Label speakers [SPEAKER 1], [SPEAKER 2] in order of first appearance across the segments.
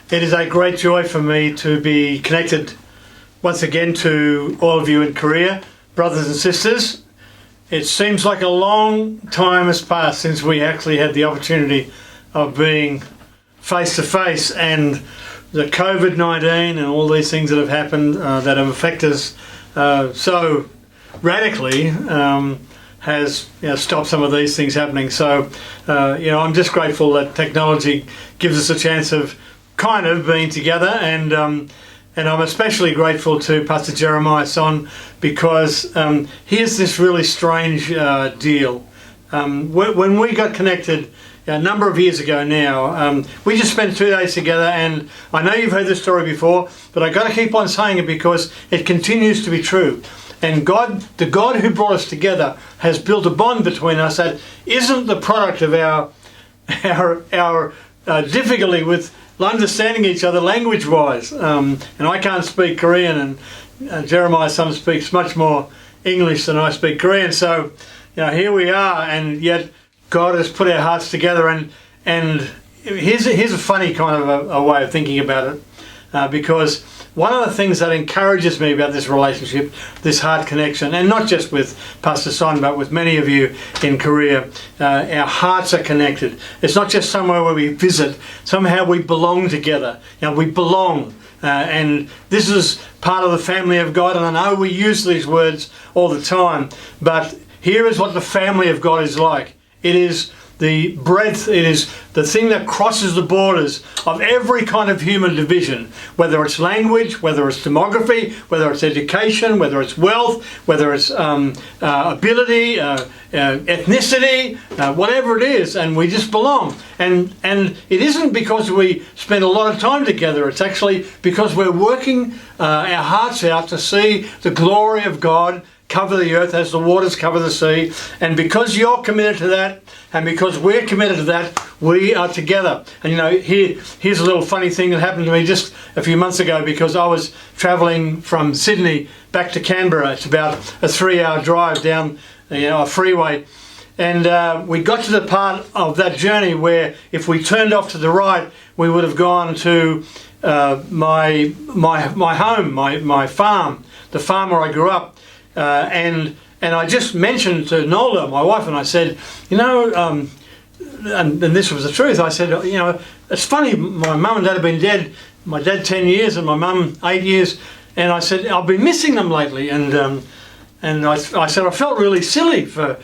[SPEAKER 1] It is a great joy for me to be connected once again to all of you in Korea, brothers and sisters. It seems like a long time has passed since we actually had the opportunity of being face to face, and the COVID-19 and all these things that have happened that have affected us so radically has stopped some of these things happening. So I'm just grateful that technology gives us a chance of kind of being together, and I'm especially grateful to Pastor Jeremiah Son, because here's this really strange deal. When we got connected a number of years ago now, we just spent 2 days together, and I know you've heard this story before, but I got to keep on saying it because it continues to be true. And the God who brought us together has built a bond between us that isn't the product of our difficulty with understanding each other language-wise. And I can't speak Korean, and Jeremiah's son speaks much more English than I speak Korean. So, here we are, and yet God has put our hearts together. And here's a funny kind of a way of thinking about it, because one of the things that encourages me about this relationship, this heart connection, and not just with Pastor Son, but with many of you in Korea, our hearts are connected. It's not just somewhere where we visit. Somehow we belong together. We belong. And this is part of the family of God. And I know we use these words all the time, but here is what the family of God is like. It is the breadth, it is the thing that crosses the borders of every kind of human division, whether it's language, whether it's demography, whether it's education, whether it's wealth, whether it's ability, ethnicity, whatever it is, and we just belong. And it isn't because we spend a lot of time together, it's actually because we're working our hearts out to see the glory of God cover the earth as the waters cover the sea. And because you're committed to that, and because we're committed to that, we are together. And here's a little funny thing that happened to me just a few months ago, because I was travelling from Sydney back to Canberra. It's about a 3-hour drive down a freeway. And we got to the part of that journey where if we turned off to the right, we would have gone to my home, my farm, the farm where I grew up. And I just mentioned to Nola, my wife, and I said, and this was the truth. I said, it's funny, my mum and dad have been dead, my dad 10 years and my mum 8 years. And I said, I've been missing them lately. And I said, I felt really silly for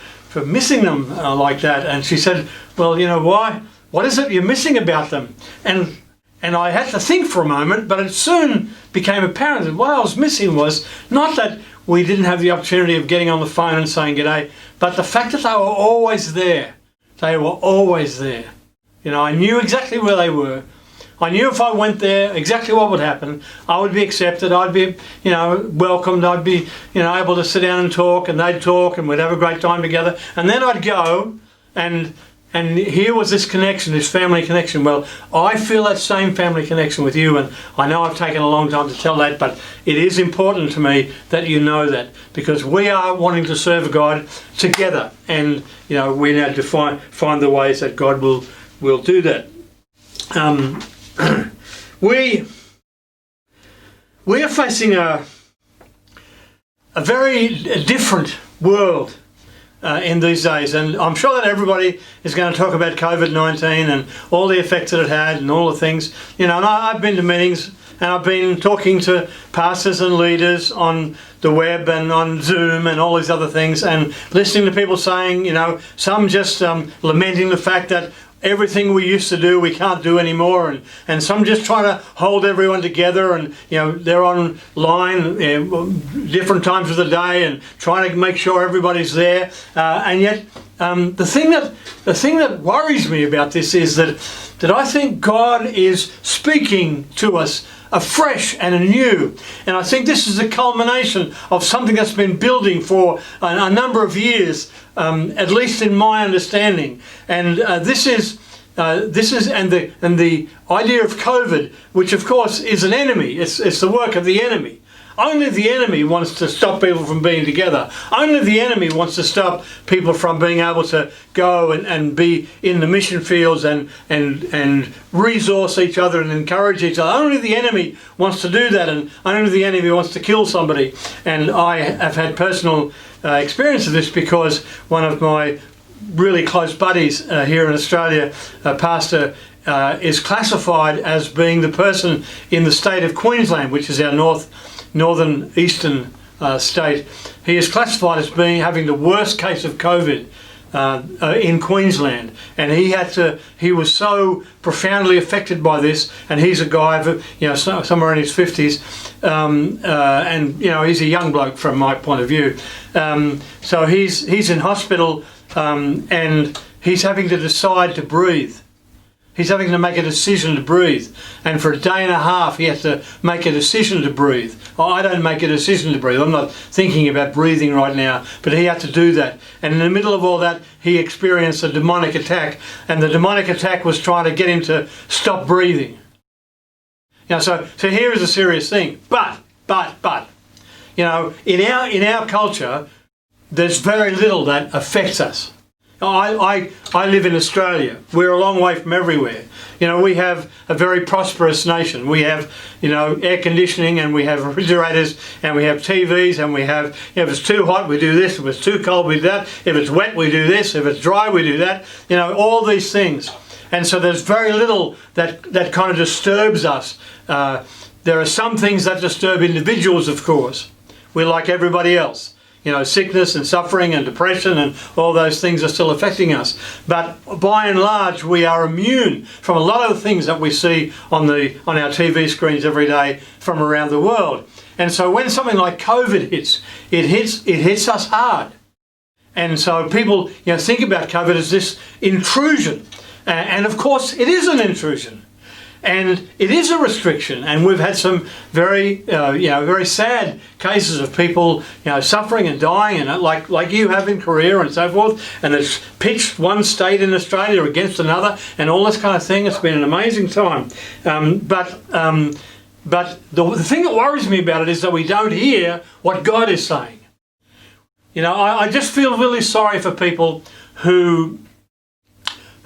[SPEAKER 1] missing them like that. And she said, well, why? What is it you're missing about them? And I had to think for a moment, but it soon became apparent that what I was missing was not that we didn't have the opportunity of getting on the phone and saying g'day, but the fact that they were always there. They were always there. I knew exactly where they were. I knew if I went there, exactly what would happen. I would be accepted. I'd be, welcomed. I'd be, able to sit down and talk, and they'd talk, and we'd have a great time together. And then I'd go, and here was this connection, this family connection. Well, I feel that same family connection with you, and I know I've taken a long time to tell that, but it is important to me that you know that, because we are wanting to serve God together, and we now to find the ways that God will do that. We are facing a very different world in these days, and I'm sure that everybody is going to talk about COVID-19 and all the effects that it had and all the things, and I've been to meetings and I've been talking to pastors and leaders on the web and on Zoom and all these other things, and listening to people saying, some just lamenting the fact that everything we used to do we can't do anymore, and some just trying to hold everyone together, and they're online different times of the day and trying to make sure everybody's there, and yet the thing that worries me about this is that I think God is speaking to us afresh and anew, and I think this is the culmination of something that's been building for a number of years, at least in my understanding. And this is the idea of COVID, which of course is an enemy. It's the work of the enemy. Only the enemy wants to stop people from being together. Only the enemy wants to stop people from being able to go and be in the mission fields and resource each other and encourage each other. Only the enemy wants to do that, and only the enemy wants to kill somebody. And I have had personal experience of this, because one of my really close buddies here in Australia, a pastor, is classified as being the person in the state of Queensland, which is our northern eastern state. He is classified as having the worst case of COVID in Queensland, and he was so profoundly affected by this. And he's a guy of, somewhere in his 50s, and he's a young bloke from my point of view. So he's in hospital, and he's having to decide to breathe. He's having to make a decision to breathe. And for a day and a half, he has to make a decision to breathe. I don't make a decision to breathe. I'm not thinking about breathing right now, but he had to do that. And in the middle of all that, he experienced a demonic attack. And the demonic attack was trying to get him to stop breathing. So here is a serious thing. But, in our culture, there's very little that affects us. I live in Australia. We're a long way from everywhere. We have a very prosperous nation. We have, air conditioning, and we have refrigerators, and we have TVs, and we have, if it's too hot, we do this. If it's too cold, we do that. If it's wet, we do this. If it's dry, we do that. All these things. And so there's very little that kind of disturbs us. There are some things that disturb individuals, of course. We're like everybody else. Sickness and suffering and depression and all those things are still affecting us. But by and large, we are immune from a lot of the things that we see on our TV screens every day from around the world. And so when something like COVID hits, it hits us hard. And so people, think about COVID as this intrusion. And of course, it is an intrusion. And it is a restriction, and we've had some very sad cases of people, suffering and dying, and like you have in Korea and so forth. And it's pitched one state in Australia against another, and all this kind of thing. It's been an amazing time. But the thing that worries me about it is that we don't hear what God is saying. I just feel really sorry for people who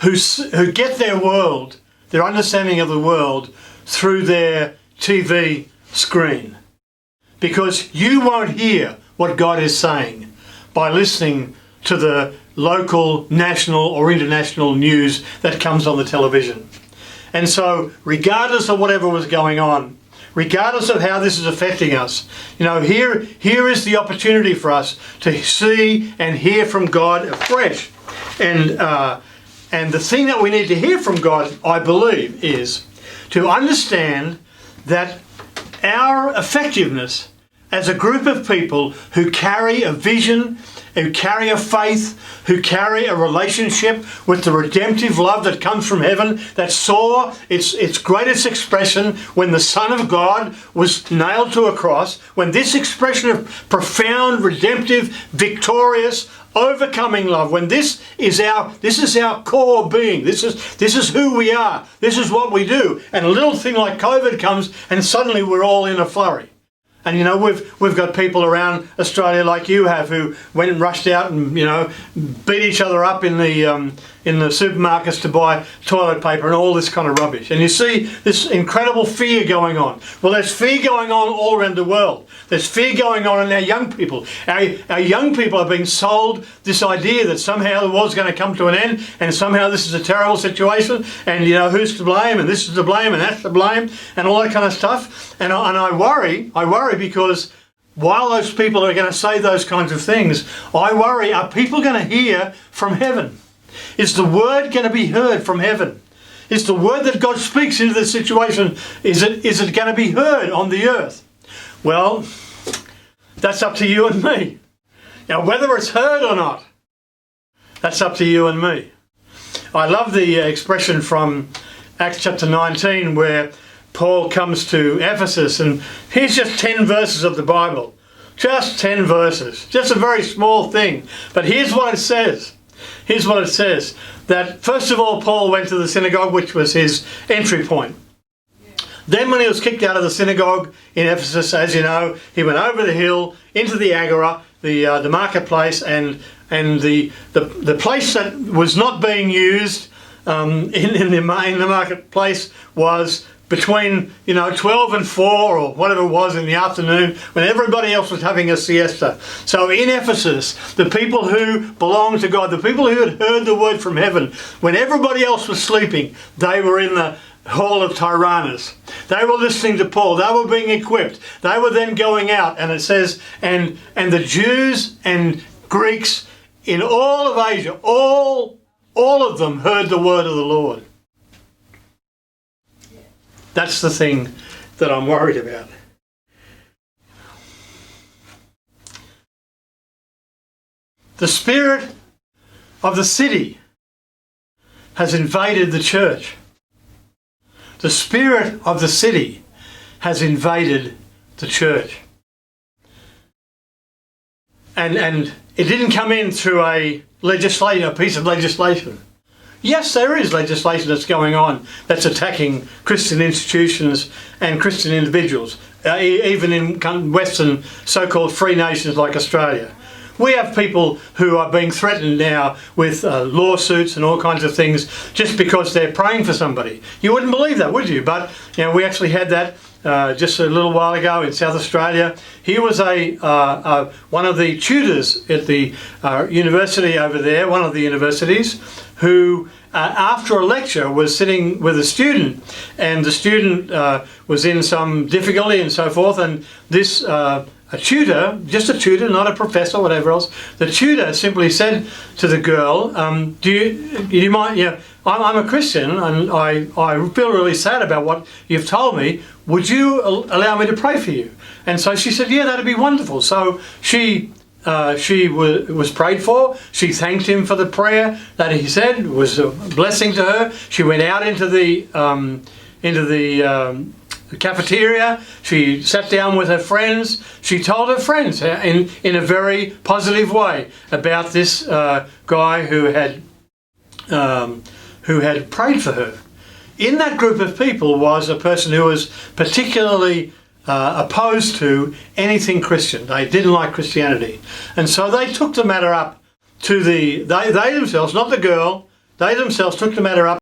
[SPEAKER 1] get their understanding of the world through their TV screen. Because you won't hear what God is saying by listening to the local, national or international news that comes on the television. And so, regardless of whatever was going on, regardless of how this is affecting us, here is the opportunity for us to see and hear from God afresh. And the thing that we need to hear from God, I believe, is to understand that our effectiveness as a group of people who carry a vision, who carry a faith, who carry a relationship with the redemptive love that comes from heaven, that saw its greatest expression when the Son of God was nailed to a cross, when this expression of profound, redemptive, victorious, overcoming love, when this is our core being, this is who we are, this is what we do, and a little thing like COVID comes and suddenly we're all in a flurry. And we've got people around Australia like you have, who went and rushed out and beat each other up in the supermarkets to buy toilet paper and all this kind of rubbish. And you see this incredible fear going on. Well, there's fear going on all around the world. There's fear going on in our young people. Our young people are being sold this idea that somehow the world's going to come to an end, and somehow this is a terrible situation, and who's to blame, and this is to blame, and that's to blame, and all that kind of stuff. And I worry because while those people are going to say those kinds of things, I worry, are people going to hear from heaven? Is the word going to be heard from heaven? Is the word that God speaks into this situation, is it going to be heard on the earth? Well, that's up to you and me. Now, whether it's heard or not, that's up to you and me. I love the expression from Acts chapter 19 where Paul comes to Ephesus, and here's just 10 verses of the Bible. Just 10 verses. Just a very small thing. But here's what it says. Here's what it says. That first of all, Paul went to the synagogue, which was his entry point. Then when he was kicked out of the synagogue in Ephesus, as you know, he went over the hill into the agora, the marketplace, and the place that was not being used in the marketplace was between 12 and 4 or whatever it was in the afternoon, when everybody else was having a siesta. So in Ephesus, the people who belonged to God, the people who had heard the word from heaven, when everybody else was sleeping, they were in the hall of Tyrannus. They were listening to Paul. They were being equipped. They were then going out, and it says, and the Jews and Greeks in all of Asia, all of them heard the word of the Lord. That's the thing that I'm worried about. The spirit of the city has invaded the church. The spirit of the city has invaded the church. And it didn't come in through a piece of legislation. Yes, there is legislation that's going on that's attacking Christian institutions and Christian individuals, even in Western so-called free nations like Australia. We have people who are being threatened now with lawsuits and all kinds of things just because they're praying for somebody. You wouldn't believe that, would you? But we actually had that just a little while ago in South Australia. He was one of the tutors at the university over there, one of the universities, who after a lecture was sitting with a student, and the student was in some difficulty and so forth, and this a tutor, just a tutor, not a professor, whatever else, the tutor simply said to the girl, do you mind, I'm a Christian and I feel really sad about what you've told me. Would you allow me to pray for you? And so she said, yeah, that'd be wonderful. So she was prayed for. She thanked him for the prayer that he said. It was a blessing to her. She went out into the cafeteria. She sat down with her friends. She told her friends in a very positive way about this guy who had prayed for her. In that group of people was a person who was particularly opposed to anything Christian. They didn't like Christianity. And so they took the matter up to they themselves, not the girl, they themselves took the matter up